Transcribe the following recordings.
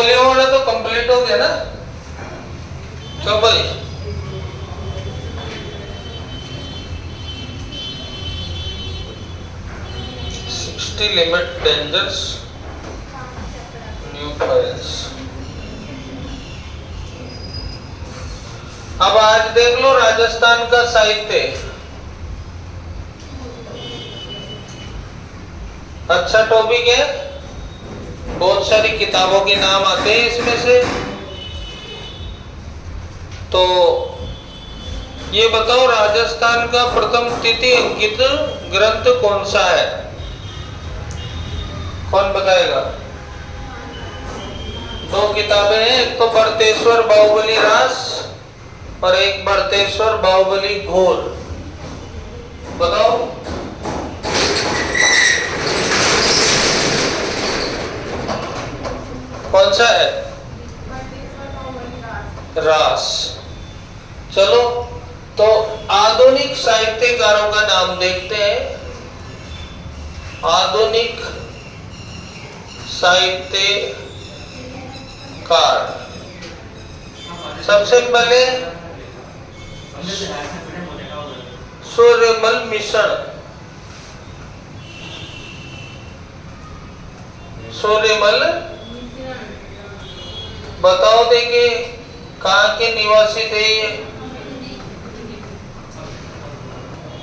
Polio वाला तो complete हो गया ना? क्यों भाई? Limit dangers new files. अब आज देख लो राजस्थान का साहित्य। अच्छा टॉपिक है, बहुत सारी किताबों के नाम आते हैं इसमें से। तो ये बताओ राजस्थान का प्रथम तिथि अंकित ग्रंथ कौन सा है? कौन बताएगा? दो किताबें हैं, एक तो भरतेश्वर बाहुबली रास और एक भरतेश्वर बाहुबली घोल। बताओ। कौन सा है? रास। चलो तो आधुनिक साहित्यकारों का नाम देखते हैं। आधुनिक साहित्यकार सबसे पहले सूर्यमल मिश्र। सूर्यमल बताओ देंगे कहाँ के निवासी थे ये?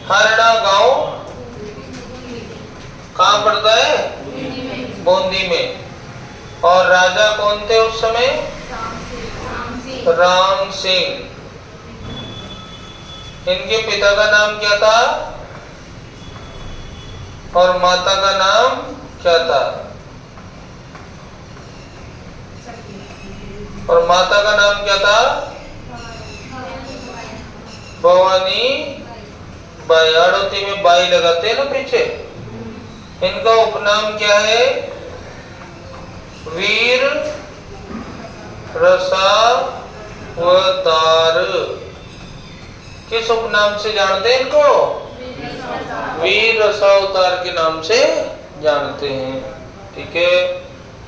हरड़ा गांव कहाँ पड़ता है? बूंदी में। और राजा कौन थे उस समय? राम सिंह। इनके पिता का नाम क्या था और माता का नाम क्या था? और माता का नाम क्या था? भवानी बाई। आड़ोती में बाई लगाते हैं ना पीछे। इनका उपनाम क्या है? वीर रसावतार। किस उपनाम से जानते हैं इनको? वीर रसावतार के नाम से जानते हैं। ठीक है।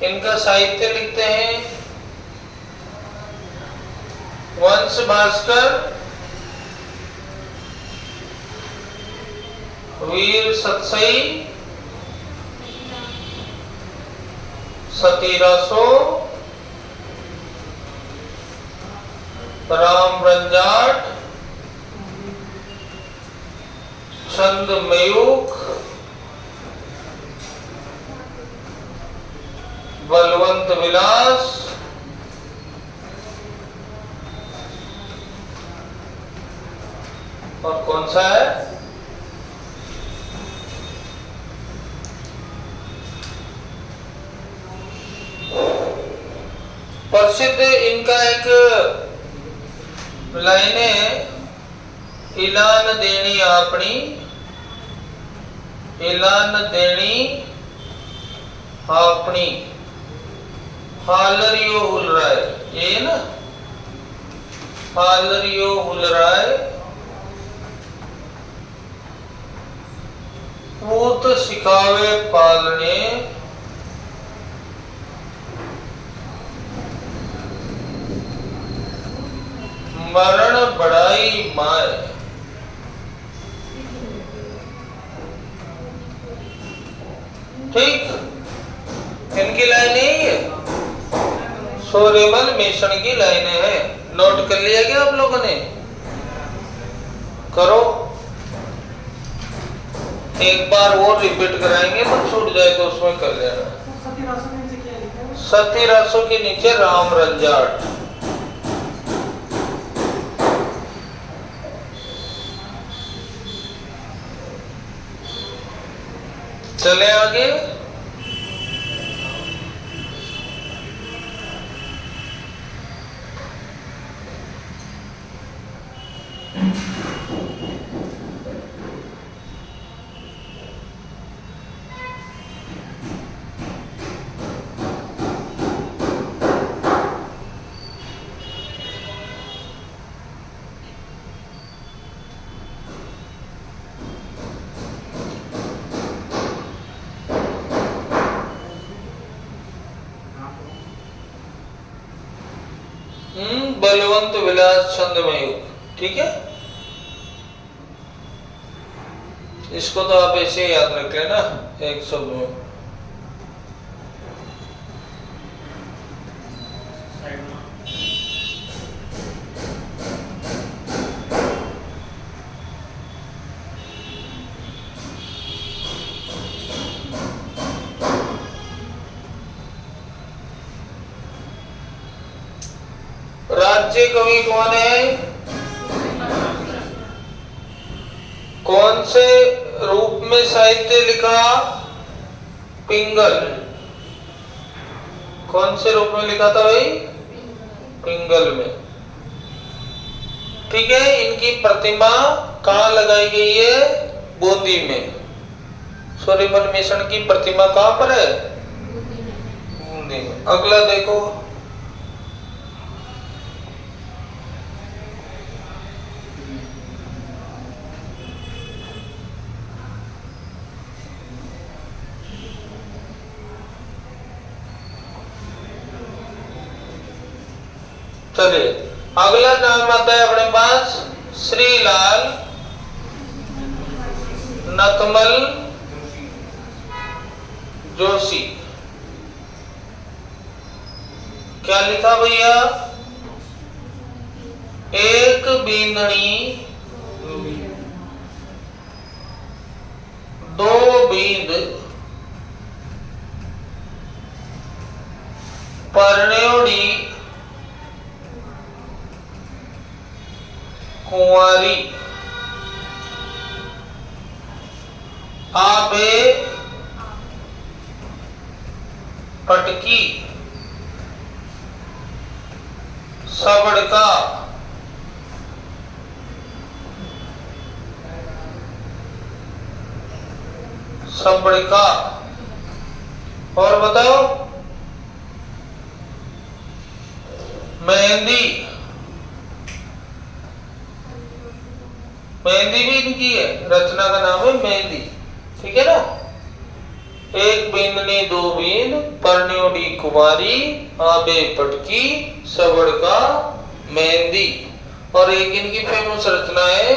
इनका साहित्य लिखते हैं वंश भास्कर, वीर सतसई, सतीरासो, राम रंजाट, छंद मयूख, बलवंत विलास, और कौन सा है? प्रसिद्ध इनका एक लाइन है, इलान देनी आपनी, इलान देनी आपनी, हालरियो हुल रहा है। ये ना हालरियो हुल रहा है, पूत सिखावे पालने, मरण बढ़ाई माय। ठीक, इनकी लाइन यही है। सूर्यमल मिश्र की लाइनें हैं। नोट कर लिया क्या आप लोगों ने? करो। एक बार और रिपीट कराएंगे तो छूट जाए तो उसमें कर लेना। सतीरासो के नीचे राम रंजाट। चले आगे। बलवंत विलास छंदमय युग। ठीक है, इसको तो आप ऐसे याद रख लेना एक शब्द में। राज्य कवि कौन है? कौन से रूप में साहित्य लिखा? पिंगल। कौन से रूप में लिखा था भाई? पिंगल में। ठीक है, इनकी प्रतिमा कहाँ लगाई गई है? बूंदी में। सूर्यमल मिशन की प्रतिमा कहाँ पर है? बूंदी में। अगला देखो, चलिए अगला नाम आता है अपने पास श्रीलाल नतमल जोशी। क्या लिखा भैया? एक बींदनी दो बींद परण्योड़ी कुंवारी आबे पटकी सबड़का सबड़का। और बताओ, मेहंदी। मेहंदी भी इनकी है, रचना का नाम है मेहंदी। ठीक है ना? एक बींदनी दो बींद परण्योड़ी कुमारी आबे पटकी सबड़का मेहंदी। और एक इनकी फेमस रचना है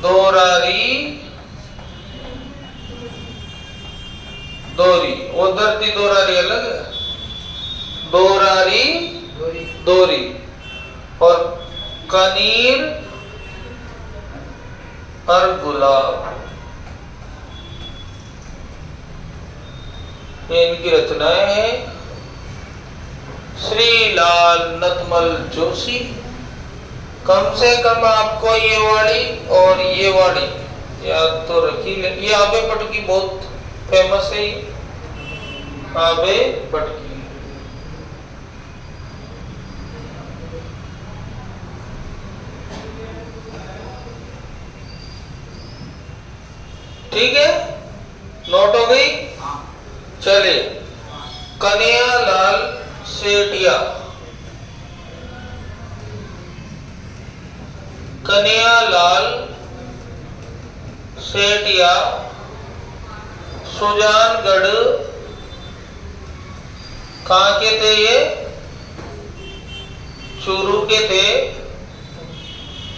दोरारी दोरी। वो धरती दोरारी अलग है, दोरारी दोरी। और कनीर और गुलाब, ये इनकी रचनाएं हैं। श्रीलाल नतमल जोशी। कम से कम आपको ये वाली और ये वाली याद तो रखी। ये आबे पटकी बहुत फेमस है, आबे पटकी। ठीक है, नोट हो गई? चलिए, कन्हैयालाल सेठिया। कन्हैयालाल सेठिया सुजानगढ़ कहाँ के थे? ये चूरू के थे।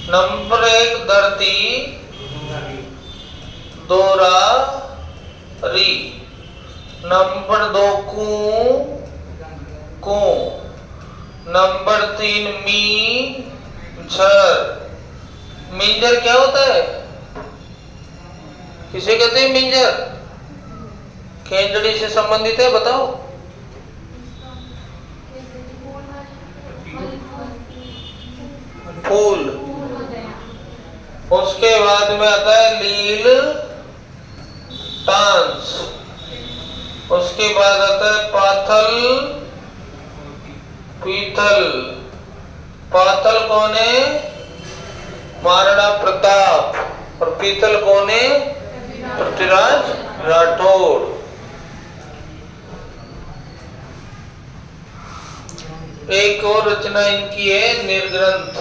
नंबर 1 धरती दोरारी। नंबर 2 कू। नंबर 3 मींझर। मींझर क्या होता है? किसे कहते हैं मींझर? खेजड़ी से संबंधित है, बताओ। फूल। उसके बाद में आता है लील टांस। उसके बाद आता है पाथल पीथल। पाथल कौन है? महाराणा प्रताप। और पीथल कौन है? पृथ्वीराज राठौड़। एक और रचना इनकी है निर्ग्रंथ।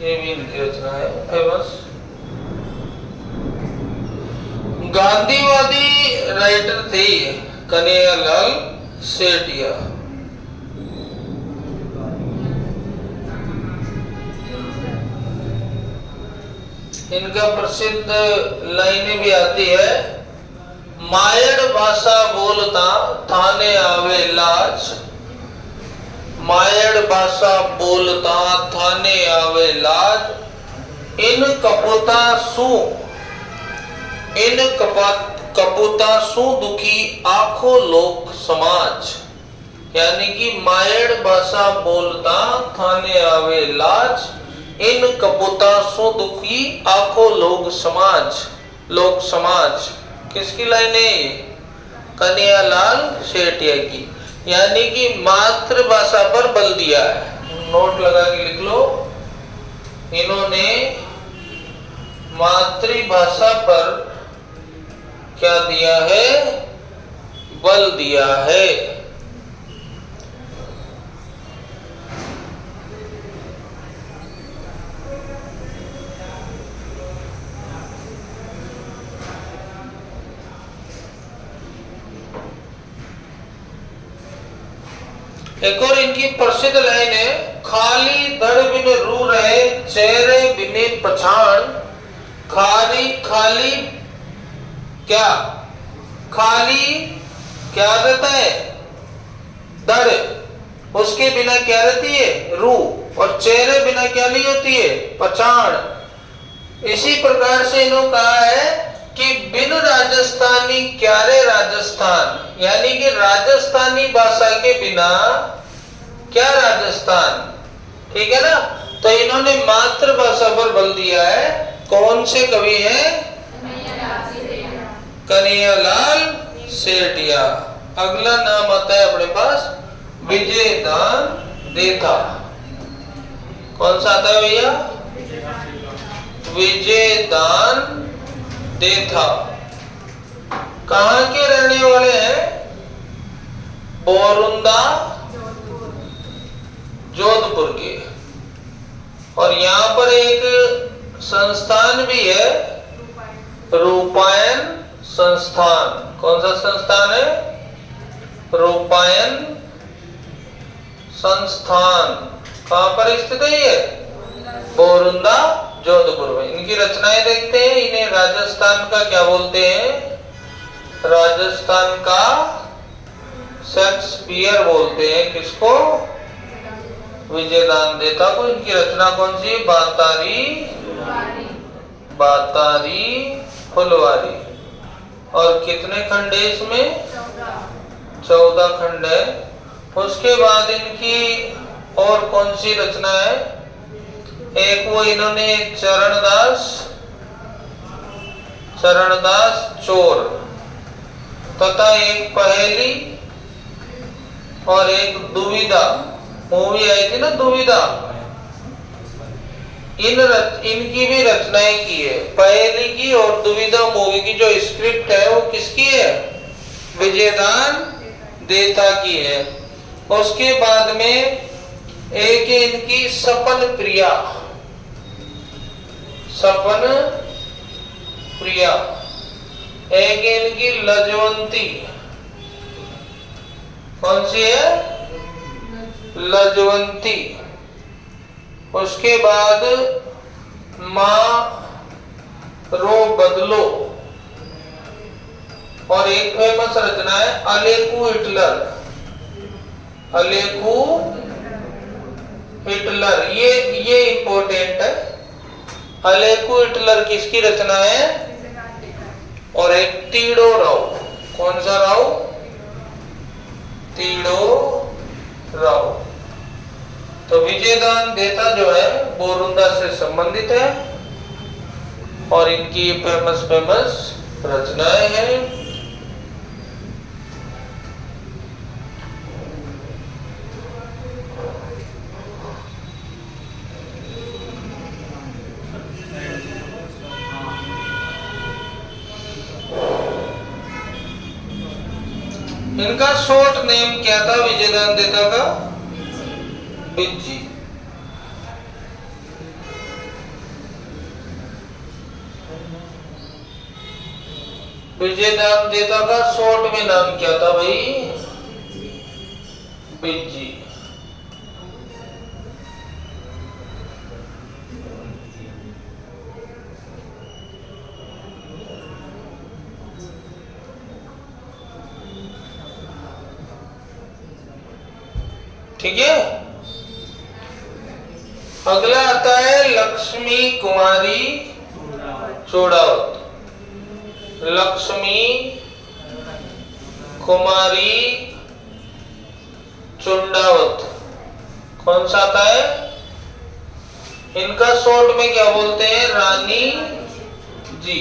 ये भी इनकी रचना है फेमस। गांधीवादी राइटर थे कन्हैयालाल सेठिया। इनका प्रसिद्ध लाइनें भी आती है। मायड़ भाषा बोलता थाने आवे लाज, मायड़ भाषा बोलता थाने आवे लाज, इन कपूता सु, इन कपूता सु दुखी आखो लोक समाज। यानी कि मायड़ भाषा बोलता थाने आवे लाज, इन कपूता सु दुखी आखो लोक समाज। लोक समाज किसकी लाइन है? कन्हैयालाल सेठिया की। यानी कि मातृभाषा पर बल दिया है। नोट लगा के लिख लो, इन्होंने मातृभाषा पर क्या दिया है? बल दिया है। एक और इनकी प्रसिद्ध लाइन है, खाली धड़ बिन रू रहे चेहरे बिने पछाण। खाली खाली क्या? खाली क्या रहता है? धड़, उसके बिना क्या रहती है? रू। और चेहरे बिना क्या नहीं होती है? पछाण। इसी प्रकार से इन्होंने कहा है कि बिन राजस्थानी क्यारे राजस्थान, यानी कि राजस्थानी भाषा के बिना क्या राजस्थान। ठीक है ना? तो इन्होंने मातृभाषा पर बल दिया है। कौन से कवि हैं? कन्हैयालाल सेठिया। अगला नाम आता है अपने पास विजयदान देथा। कौन सा आता है भैया? विजयदान देथा। कहां के रहने वाले हैं? बोरुंदा जोधपुर के। और यहाँ पर एक संस्थान भी है, रूपायन संस्थान। कौन सा संस्थान है? रूपायन संस्थान। कहां पर स्थित है ये? बोरुंदा जोधपुर में। इनकी रचनाएं देखते हैं। इन्हें राजस्थान का क्या बोलते हैं? राजस्थान का शेक्सपियर बोलते हैं। किसको? विजयदान देथा को। इनकी रचना कौन सी? बातारी फुलवारी। और कितने खंड है इसमें? 14 खंड है। उसके बाद इनकी और कौन सी रचना है? एक वो इन्होंने चरणदास चोर, तथा एक पहेली और एक दुविधा। मूवी आई थी ना दुविधा, इनकी भी रचनाएं की है। पहेली की और दुविधा मूवी की जो स्क्रिप्ट है वो किसकी है? विजयदान देथा की है। उसके बाद में एक इनकी सपन प्रिया। एक इनकी लजवंती। कौन सी है? लजवंती। उसके बाद माँ रो बदलो। और एक फेमस रचना है अलेकू हिटलर। अलेकू हिटलर, ये इंपॉर्टेंट है। अलेकू हिटलर किसकी रचना है? और एक तीड़ो राव। कौन सा राव? तीड़ो राव। तो विजयदान देथा जो है बोरुंदा से संबंधित है और इनकी फेमस रचनाएं हैं। इनका शॉर्ट नेम क्या था विजयदान देथा का? बिज्जी। विजयदान देथा का शॉर्ट में नाम क्या था भाई? बिज्जी। ठीक है। अगला आता है लक्ष्मी कुमारी चूड़ावत। लक्ष्मी कुमारी चुंडावत कौन सा आता है? इनका शॉर्ट में क्या बोलते हैं? रानी जी।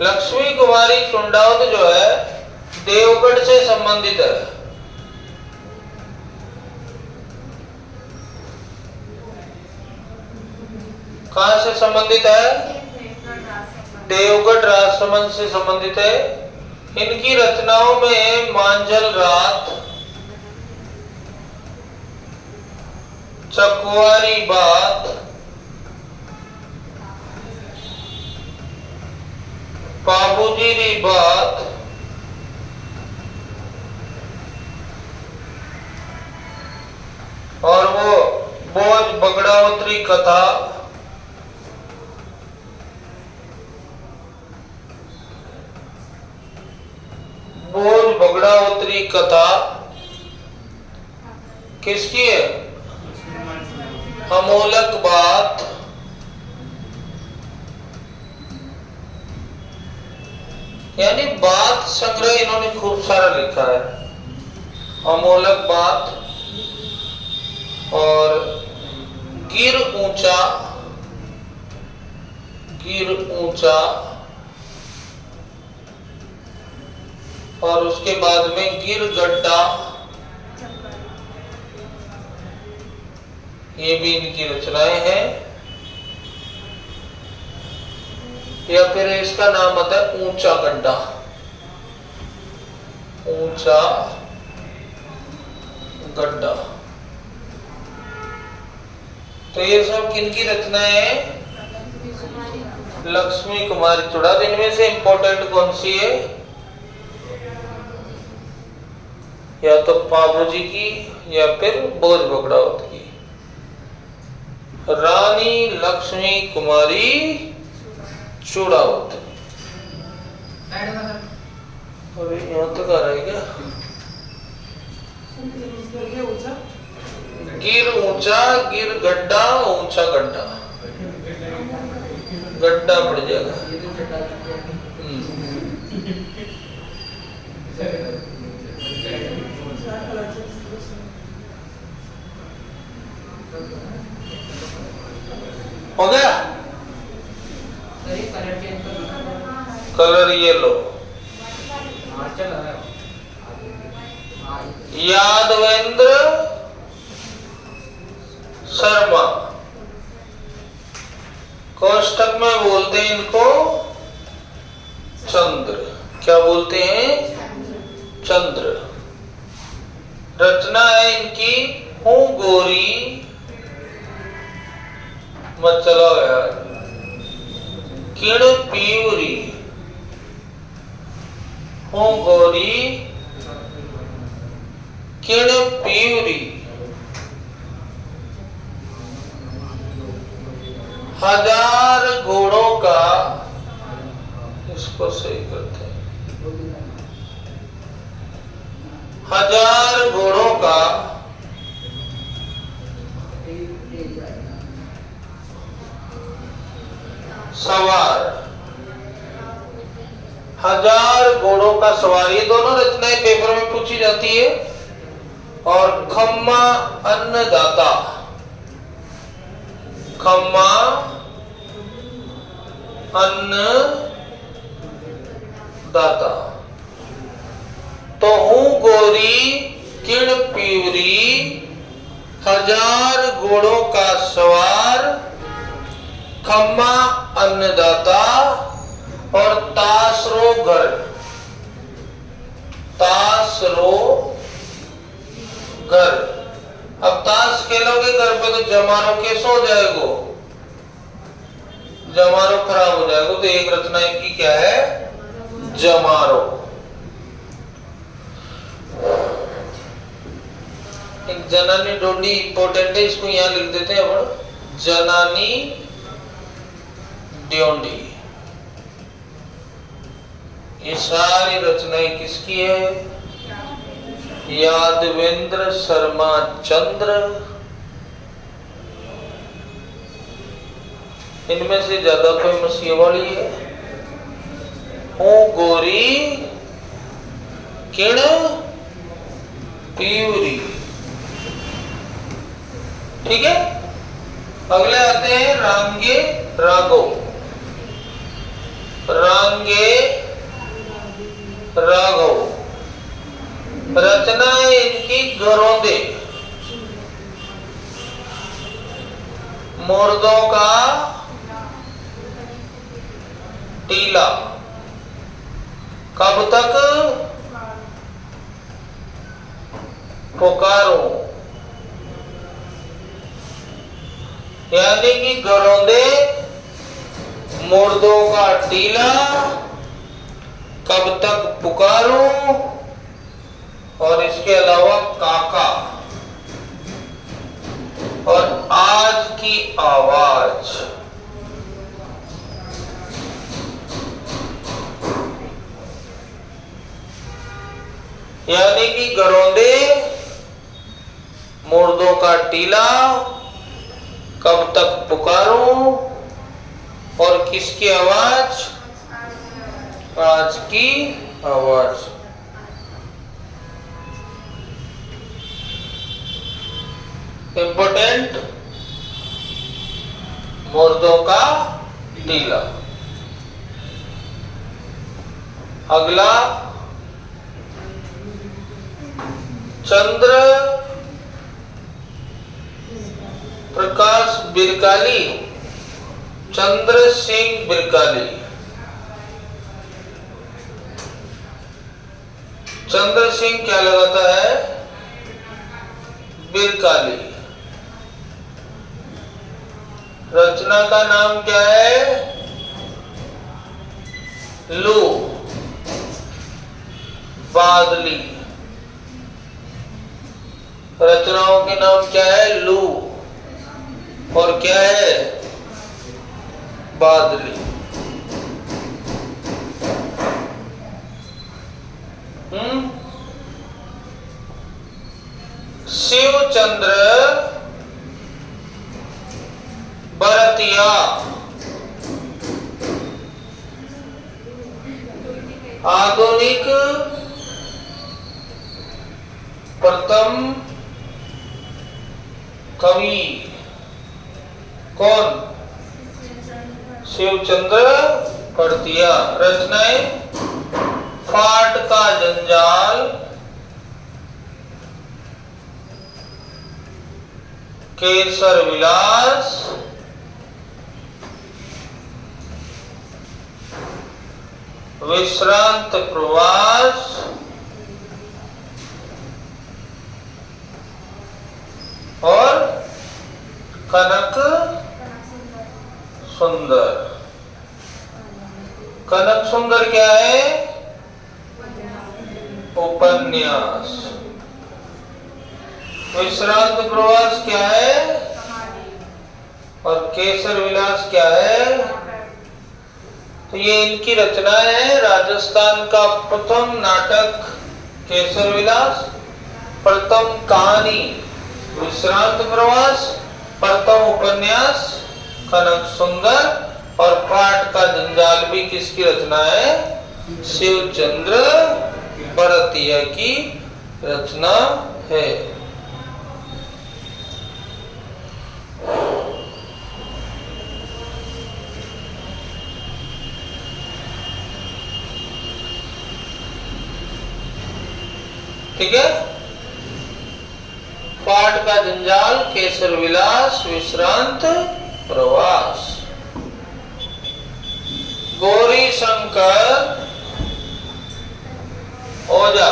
लक्ष्मी कुमारी चुंडावत जो है देवगढ़ से संबंधित है। कहां से संबंधित है? देवगढ़ राजसमंद से संबंधित है। इनकी रचनाओं में मांझल रात, चकवारी बात, बाबूजी री बात, और वो बोझ बगड़ावतरी कथा, बोझ बगड़ावतरी कथा किसकी है? अमोलक बात, यानी बात संग्रह इन्होंने खूब सारा लिखा है। अमोलक बात और गिर ऊंचा, गिर ऊंचा, और उसके बाद में गिर गड्ढा, ये भी इनकी रचनाएं हैं। या फिर इसका नाम आता है ऊंचा गड्ढा, ऊंचा गड्ढा। तो ये सब किनकी रचनाएं हैं? लक्ष्मी कुमारी चुड़ावत। इनमें से इंपॉर्टेंट कौन सी है? या तो बाबूजी की या फिर बोझ बगड़ावत की। रानी लक्ष्मी कुमारी चूड़ावत। अरे यहाँ तक आ रहा है क्या? गिर ऊंचा, गिर गड्ढा, ऊंचा गड्ढा, गड्ढा पड़ जाएगा। हो गया? Colour yellow. यादवेंद्र शर्मा, कोष्टक में बोलते हैं इनको चंद्र। क्या बोलते हैं? चंद्र। रचना है इनकी हूं गोरी, मत चलाओ यार, किण पीवरी, हूं गोरी किण पीवरी, हजार घोड़ों का, इसको सही करते हैं, हजार घोड़ों का सवार, हजार घोड़ों का सवार। ये दोनों रचनाएं पेपर में पूछी जाती है। और खम्मा अन्नदाता, खम्मा अन्नदाता। तो हूं गोरी किण पीवरी, हजार घोड़ों का सवार, खम्मा अन्नदाता और तासरो घर, तासरो घर। अब ताश खेलोगे घर पे तो जमानो कैसे हो जाएगा? जमारो खराब हो जाएगा। तो एक रचना इनकी क्या है? जमारो। एक जनानी डोंडी इंपॉर्टेंट है, इसको यहां लिख देते हैं अपन, जनानी ड्योंडी। ये सारी रचनाएं किसकी है? यादवेंद्र शर्मा चंद्र। इनमें से ज्यादा फेमस ये वाली है। गोरी किण प्यूरी। ठीक है, अगले आते हैं रांगे रागो। रांगे राघव। रचना है इनकी गरोदे। मुर्दों का टीला। कब तक पुकारो, यानी कि गरोदे, मुर्दों का टीला, कब तक पुकारूं, और इसके अलावा काका और आज की आवाज। यानी कि गरोदे, मुर्दों का टीला, कब तक पुकारूं, और किसकी आवाज, आज की आवाज। इंपोर्टेंट, मुर्दों का टीला। अगला चंद्र प्रकाश बिरकाली, चंद्र सिंह बिरकाली। चंद्र सिंह क्या लगाता है, बिरकाली। रचना का नाम क्या है, लू बादली। रचनाओं के नाम क्या है, लू और क्या है, बादली। शिवचंद्र भरतिया। आधुनिक प्रथम कवि कौन, शिवचंद्र भरतिया। रचनाएं फाट का जंजाल, केसर विलास, विश्रांत प्रवास, और कनक सुंदर। कनक सुंदर क्या है, उपन्यास। विश्रांत प्रवास क्या है, और केसर विलास क्या है। तो ये इनकी रचनाएं हैं। राजस्थान का प्रथम नाटक केसर विलास, प्रथम कहानी विश्रांत प्रवास, प्रथम उपन्यास कनक सुंदर, और पाठ का जंजाल भी किसकी रचना है, शिवचंद्र भरतिया की रचना है। ठीक है, पाठ का जंजाल, केसर विलास, विश्रांत प्रवास। गौरी शंकर ओझा।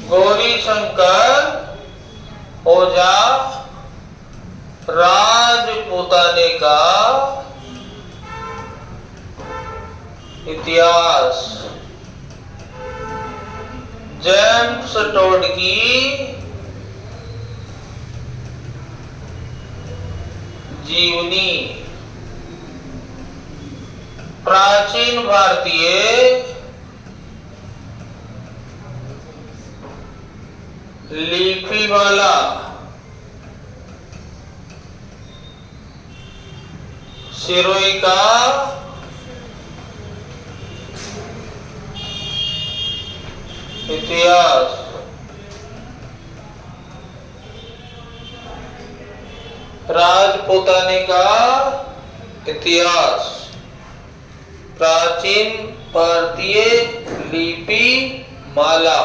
गौरी शंकर ओझा राजपूताने का इतिहास। जेम्स टोड की जीवनी। प्राचीन भारतीय लिपिमाला सिरोही का इतिहास। राजपूताने का इतिहास। प्राचीन भारतीय लिपि माला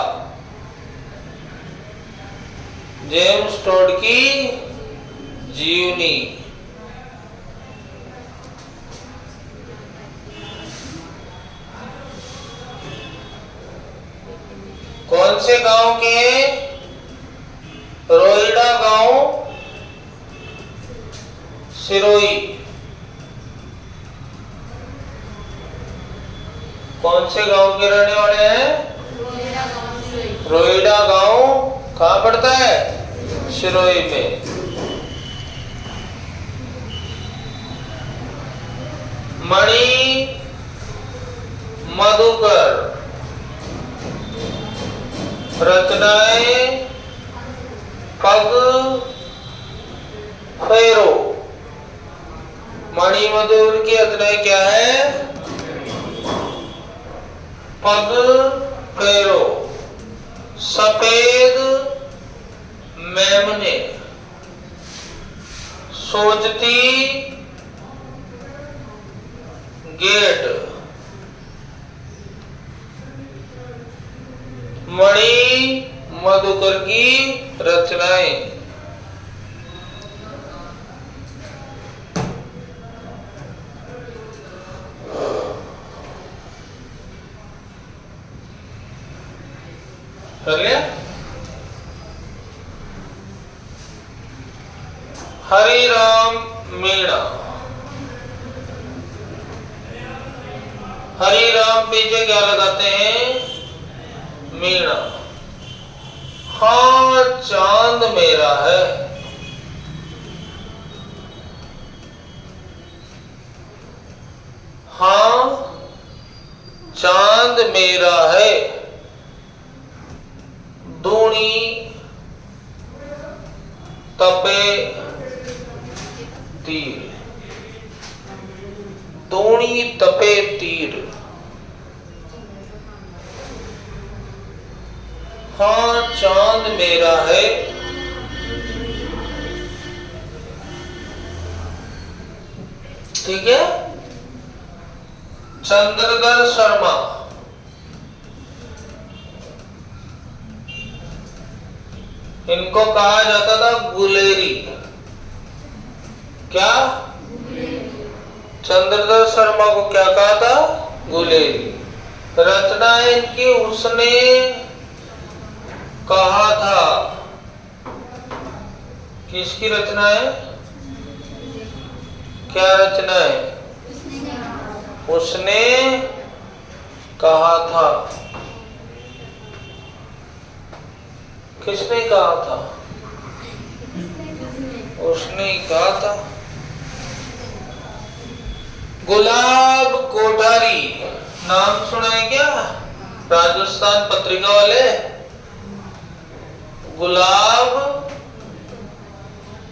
जेम्स टोड की जीवनी। कौन से गांव के? रोहिड़ा गांव सिरोही। कौन से गांव के रहने वाले हैं? रोहिड़ा गांव कहाँ पड़ता है? सिरोही में। मणि मधुकर रचनाएं पग फेरो। मणि मधुकर की रचनाएं क्या है? पग फेरो। सफेद मेमने सोचती गेट। मणि मधुकर की रचनाएं। कर लिया? हरिराम मीणा। हरिराम पीछे क्या लगाते हैं? मीणा। हाँ चांद मेरा है। हाँ चांद मेरा है। दूनी तपे तीर। दूनी तपे तीर। हाँ चांद मेरा है। ठीक है। चंद्रधर शर्मा। इनको कहा जाता था गुलेरी। क्या? चंद्रधर शर्मा को क्या कहा था? गुलेरी। रचना इनकी उसने कहा था। किसकी रचना है? क्या रचना है? उसने कहा था। किसने कहा था? उसने कहा था। गुलाब कोठारी नाम सुना है क्या? राजस्थान पत्रिका वाले। गुलाब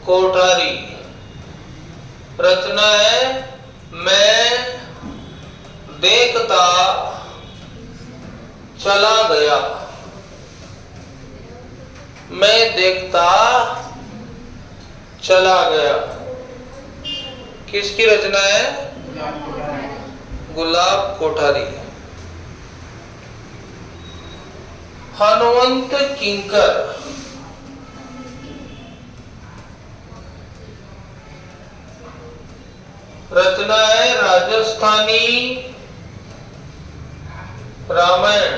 कोठारी रचना है मैं देखता चला गया। मैं देखता चला गया। किसकी रचना है? गुलाब कोठारी। हनुमंत किंकर रचना है राजस्थानी रामायण।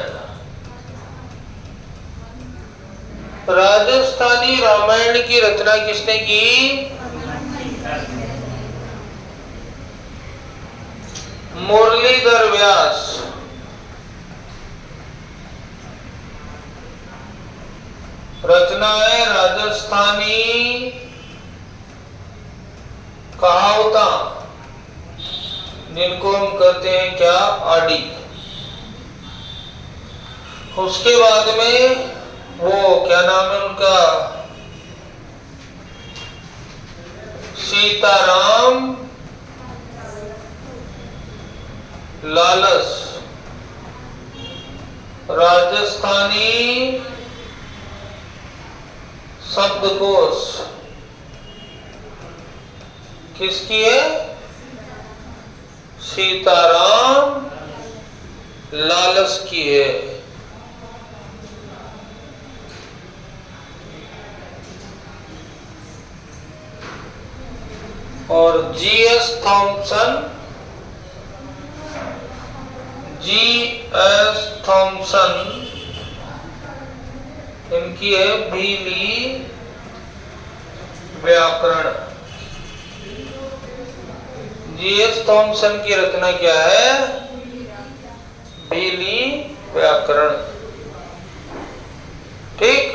राजस्थानी रामायण की रचना किसने की? मुरलीधर व्यास। रचना है राजस्थानी कहावता। जिनको हम कहते हैं क्या, आदि। उसके बाद में वो क्या नाम है उनका, सीताराम लालस, राजस्थानी शब्दकोश किसकी है, सीताराम लालस की है। और जीएस थॉम्सन, जीएस थॉम्सन इनकी है भीली व्याकरण। जीएस थॉम्सन की रचना क्या है, भीली व्याकरण। ठीक,